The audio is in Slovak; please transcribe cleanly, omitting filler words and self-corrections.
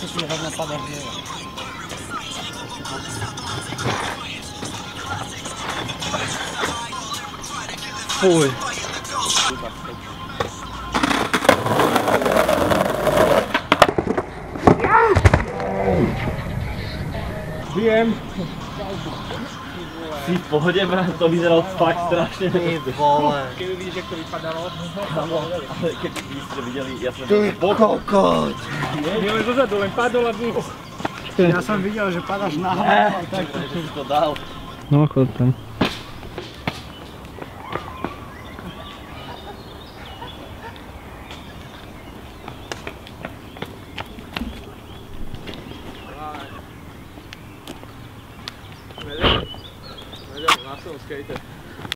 chceš mi rovno sa dohrieva. Fuj. Viem. Si v pohode, brat, to vyzeralo fakt strašne. Ty vole. Keď vidíš, jak to vypadalo. Ale keď ste videli, ja som... Ty kokot. Nie len zozadu, len padol a búch. Ja som videl, že padáš na hlavu. Tak si to dal. No, chod tam. Vedel, na som skater.